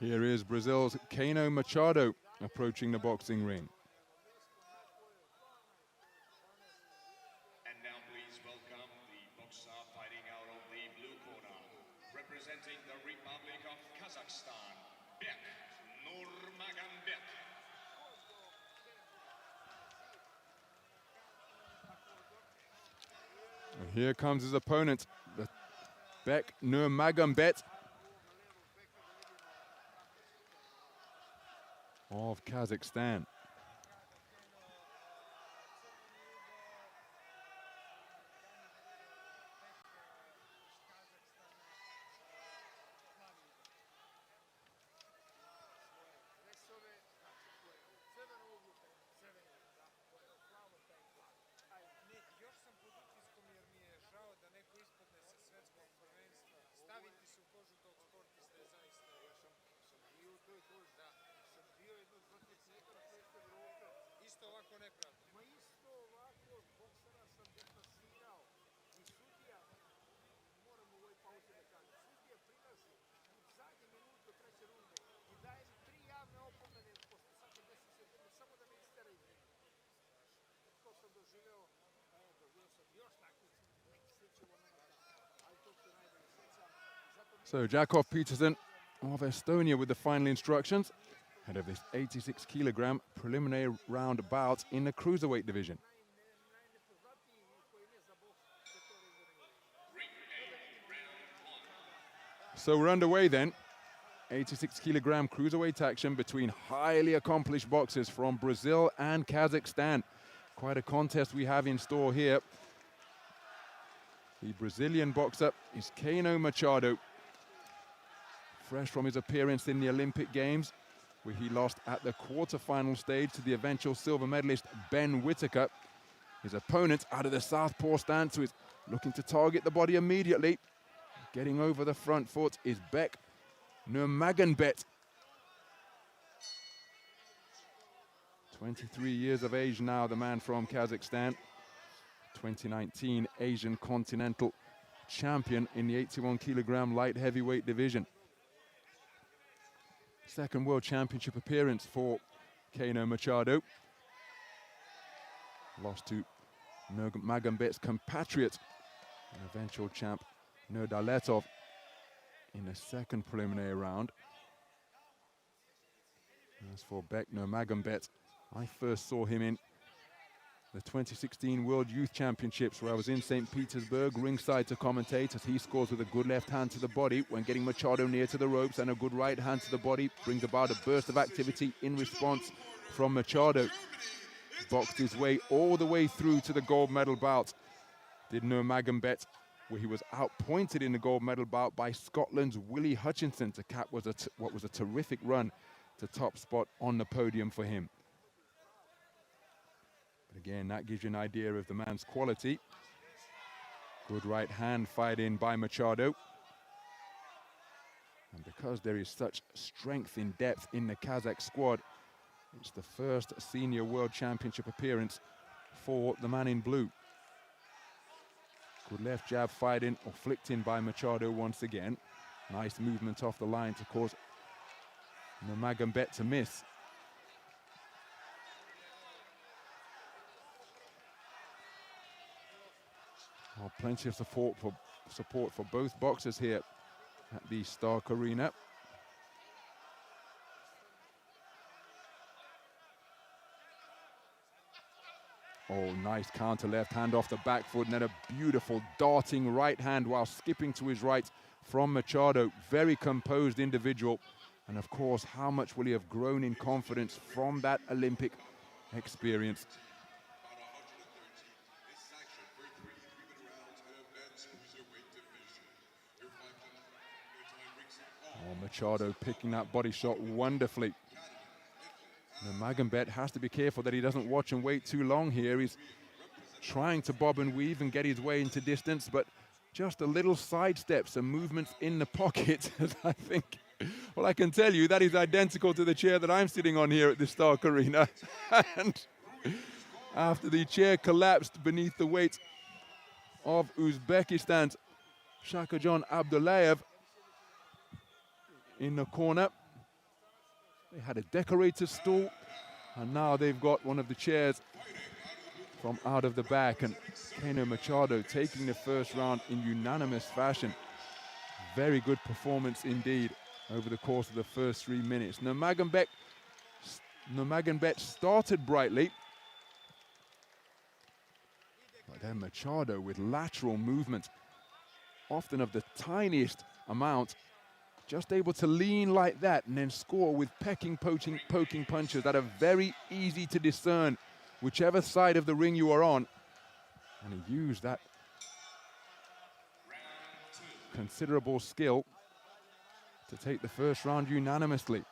Here is Brazil's Keno Machado approaching the boxing ring. And now please welcome the boxer fighting out of the blue corner, representing the Republic of Kazakhstan, Bek, NURMAGANBET. And here comes his opponent, the Bek NURMAGANBET of Kazakhstan. So Jakov Peterson of Estonia with the final instructions ahead of this 86-kilogram preliminary round bout in the Cruiserweight division. So we're underway then. 86-kilogram Cruiserweight action between highly accomplished boxers from Brazil and Kazakhstan. Quite a contest we have in store here. The Brazilian boxer is Keno Machado, fresh from his appearance in the Olympic Games, where he lost at the quarter-final stage to the eventual silver medalist Ben Whittaker. His opponent out of the southpaw stance, who is looking to target the body immediately. Getting over the front foot is Bek NURMAGANBET. 23 years of age now, the man from Kazakhstan. 2019 Asian Continental Champion in the 81-kilogram light heavyweight division. Second World Championship appearance for Keno Machado. Lost to NURMAGANBET's compatriot and eventual champ Nurdaletov in the second preliminary round. As for Bek NURMAGANBET, I first saw him in the 2016 World Youth Championships, where I was in St. Petersburg, ringside to commentate, as he scores with a good left hand to the body when getting Machado near to the ropes, and a good right hand to the body brings about a burst of activity in response from Machado. Boxed his way all the way through to the gold medal bout, did NURMAGANBET, where he was outpointed in the gold medal bout by Scotland's Willie Hutchinson to cap what was a terrific run to top spot on the podium for him. But again, that gives you an idea of the man's quality. Good right hand fired in by Machado. And because there is such strength in depth in the Kazakh squad, it's the first senior world championship appearance for the man in blue. Good left jab fired in or flicked in by Machado once again. Nice movement off the line to cause NURMAGANBET to miss. Oh, plenty of support for both boxers here at the Stark Arena. Oh, nice counter left hand off the back foot, and then a beautiful darting right hand while skipping to his right from Machado. Very composed individual. And of course, how much will he have grown in confidence from that Olympic experience? Oh, Machado picking that body shot wonderfully. NURMAGANBET has to be careful that he doesn't watch and wait too long here. He's trying to bob and weave and get his way into distance, but just a little sidestep, some movements in the pocket, as I think. Well, I can tell you that is identical to the chair that I'm sitting on here at the Stark Arena. And after the chair collapsed beneath the weight of Uzbekistan's Shakajon Abdullayev in the corner, They had a decorator's stool, and now they've got one of the chairs from out of the back. And Keno Machado taking the first round in unanimous fashion. Very good performance indeed over the course of the first 3 minutes. Nurmagomedov started brightly, but then Machado with lateral movement, often of the tiniest amount, just able to lean like that and then score with poking punches that are very easy to discern whichever side of the ring you are on. And he used that considerable skill to take the first round unanimously.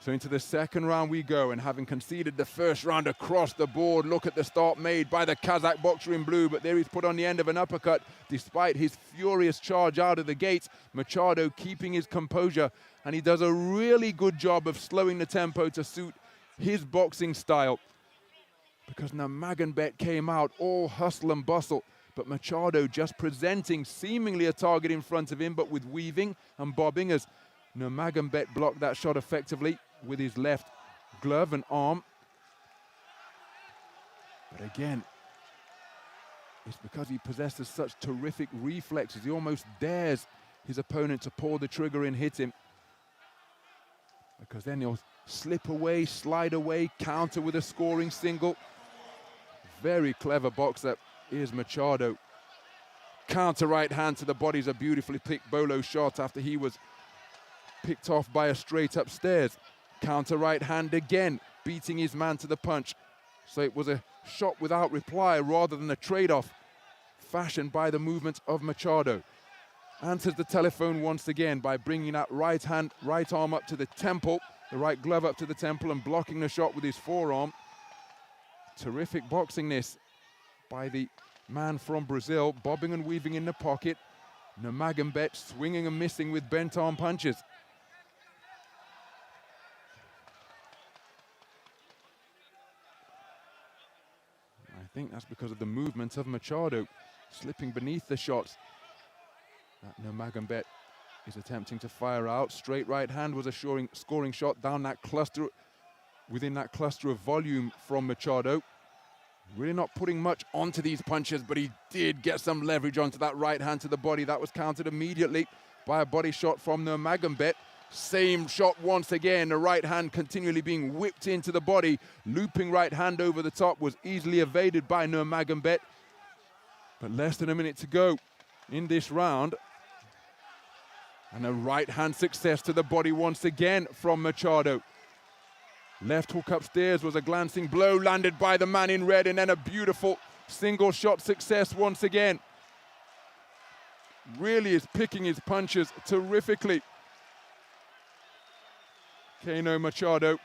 So into the second round we go, and having conceded the first round across the board, look at the start made by the Kazakh boxer in blue, but there he's put on the end of an uppercut despite his furious charge out of the gate. Machado keeping his composure, and he does a really good job of slowing the tempo to suit his boxing style, because Nurmagomedov came out all hustle and bustle, but Machado just presenting seemingly a target in front of him, but with weaving and bobbing, as Nurmagomedov blocked that shot effectively with his left glove and arm. But again, it's because he possesses such terrific reflexes. He almost dares his opponent to pull the trigger and hit him, because then he'll slip away, slide away, counter with a scoring single. Very clever boxer is Machado. Counter right hand to the body's a beautifully picked bolo shot after he was picked off by a straight upstairs. Counter right hand again, beating his man to the punch. So it was a shot without reply rather than a trade-off fashioned by the movement of Machado. Answers the telephone once again by bringing that right arm up to the temple, the right glove up to the temple, and blocking the shot with his forearm. Terrific boxing this by the man from Brazil, bobbing and weaving in the pocket. Nurmagomedov swinging and missing with bent arm punches. I think that's because of the movement of Machado, slipping beneath the shots that Nurmagomedov is attempting to fire out. Straight right hand was a scoring shot down that cluster, within that cluster of volume from Machado. Really not putting much onto these punches, but he did get some leverage onto that right hand to the body. That was countered immediately by a body shot from Nurmagomedov. Same shot once again, the right hand continually being whipped into the body. Looping right hand over the top was easily evaded by Nurmagomedov. But less than a minute to go in this round. And a right hand success to the body once again from Machado. Left hook upstairs was a glancing blow landed by the man in red, and then a beautiful single shot success once again. Really is picking his punches terrifically, Keno Machado.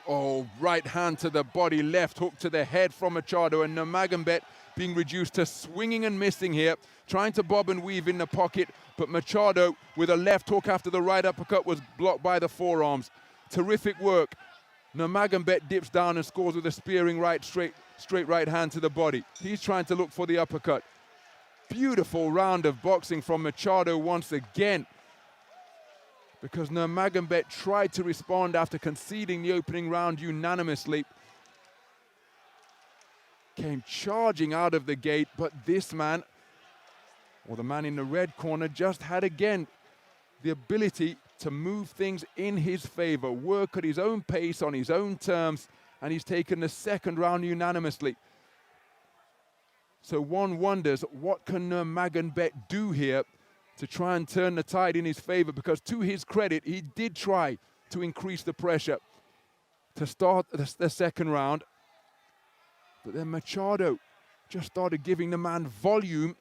Oh, right hand to the body, left hook to the head from Machado, and Nurmagomedov being reduced to swinging and missing here, trying to bob and weave in the pocket, but Machado with a left hook after the right uppercut was blocked by the forearms. Terrific work. Nurmagomedov dips down and scores with a spearing straight right hand to the body. He's trying to look for the uppercut. Beautiful round of boxing from Machado once again, because Nurmagomedov tried to respond after conceding the opening round unanimously. Came charging out of the gate, but this man, or the man in the red corner, just had again the ability to move things in his favor, work at his own pace, on his own terms, and he's taken the second round unanimously. So one wonders, what can Nurmagomedov do here to try and turn the tide in his favor? Because to his credit, he did try to increase the pressure to start the second round. But then Machado just started giving the man volume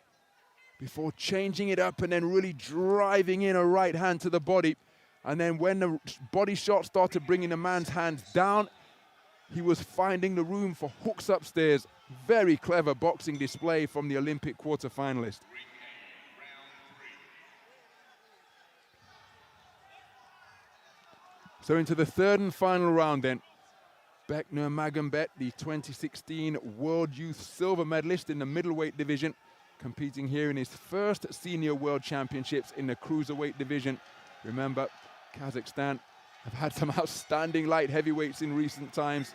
before changing it up and then really driving in a right hand to the body. And then when the body shot started bringing the man's hands down, he was finding the room for hooks upstairs. Very clever boxing display from the Olympic quarterfinalist. So into the third and final round then. Bek Nurmagomedov, the 2016 World Youth Silver medalist in the middleweight division, competing here in his first Senior World Championships in the Cruiserweight division. Remember, Kazakhstan have had some outstanding light heavyweights in recent times.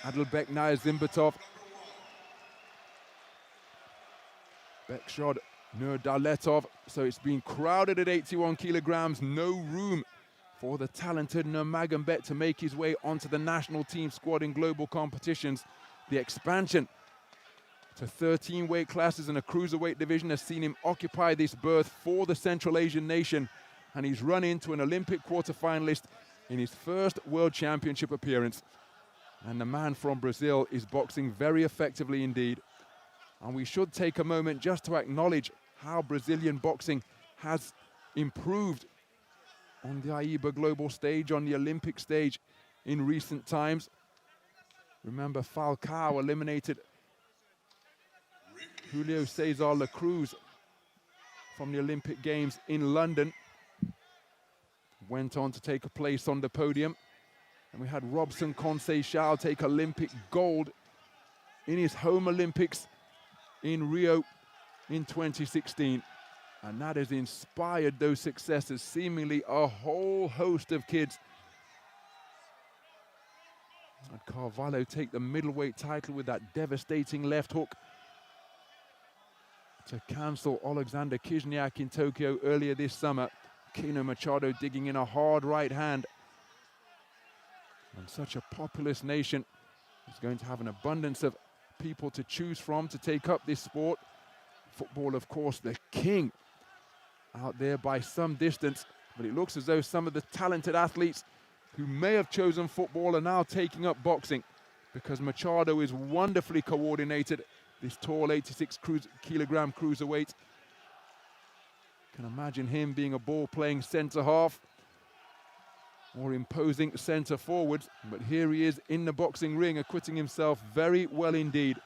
Adalbek Nurmagomedov, Bekshod Nurdaletov. So it's been crowded at 81 kilograms. No room for the talented Nurmagomedov to make his way onto the national team squad in global competitions. The expansion to 13 weight classes and a cruiserweight division has seen him occupy this berth for the Central Asian nation, and he's run into an Olympic quarterfinalist in his first World Championship appearance. And the man from Brazil is boxing very effectively indeed. And we should take a moment just to acknowledge how Brazilian boxing has improved on the AIBA global stage, on the Olympic stage in recent times. Remember, Falcao eliminated Julio Cesar La Cruz from the Olympic Games in London. Went on to take a place on the podium. And we had Robson Conceição take Olympic gold in his home Olympics in Rio in 2016. And that has inspired those successes, seemingly a whole host of kids. And Carvalho take the middleweight title with that devastating left hook to cancel Alexander Kizniak in Tokyo earlier this summer. Keno Machado digging in a hard right hand. And such a populous nation is going to have an abundance of people to choose from to take up this sport. Football, of course, the king out there by some distance, but it looks as though some of the talented athletes who may have chosen football are now taking up boxing, because Machado is wonderfully coordinated, this tall 86 kilogram cruiserweight. Can imagine him being a ball-playing centre half or imposing centre forwards, but here he is in the boxing ring, acquitting himself very well indeed.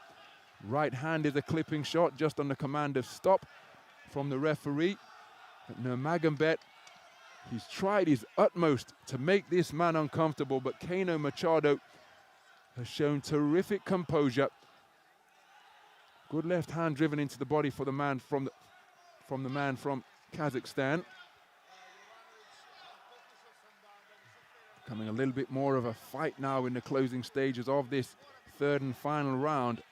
Right hand is a clipping shot, just on the command of stop from the referee. But Nurmagomedov, he's tried his utmost to make this man uncomfortable, but Keno Machado has shown terrific composure. Good left hand driven into the body for the man from Kazakhstan. Becoming a little bit more of a fight now in the closing stages of this third and final round.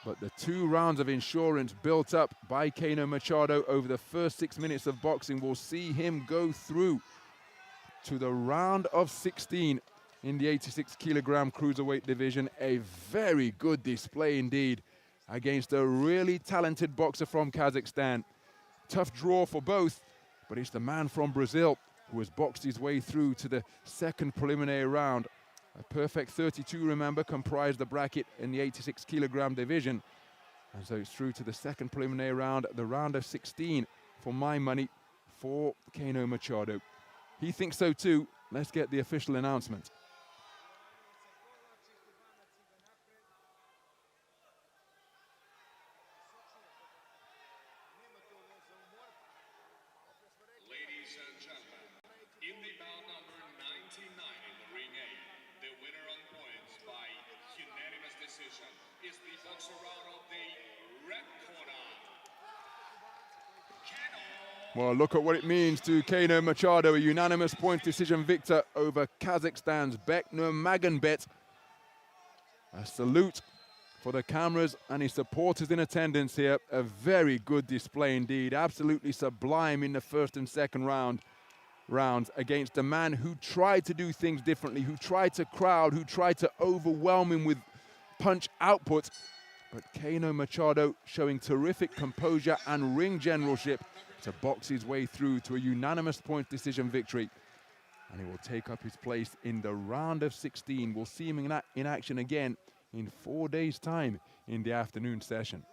But the 2 rounds of insurance built up by Keno Machado over the first 6 minutes of boxing will see him go through to the round of 16 in the 86 kilogram cruiserweight division. A very good display indeed against a really talented boxer from Kazakhstan. Tough draw for both, but it's the man from Brazil who has boxed his way through to the second preliminary round. A perfect 32, remember, comprised the bracket in the 86 kilogram division. And so it's through to the second preliminary round, the round of 16, for my money, for Keno Machado. He thinks so too. Let's get the official announcement. Ladies and gentlemen, in the bout number 99 in the ring A, the winner on points by unanimous decision is the boxer out of the red corner, Keno. Well, look at what it means to Keno Machado, a unanimous point decision victor over Kazakhstan's Bek Nurmagomedov. A salute for the cameras and his supporters in attendance here. A very good display indeed, absolutely sublime in the first and second rounds against a man who tried to do things differently, who tried to crowd, who tried to overwhelm him with punch output. But Keno Machado showing terrific composure and ring generalship to box his way through to a unanimous point decision victory. And he will take up his place in the round of 16. We'll see him in action again in 4 days' time in the afternoon session.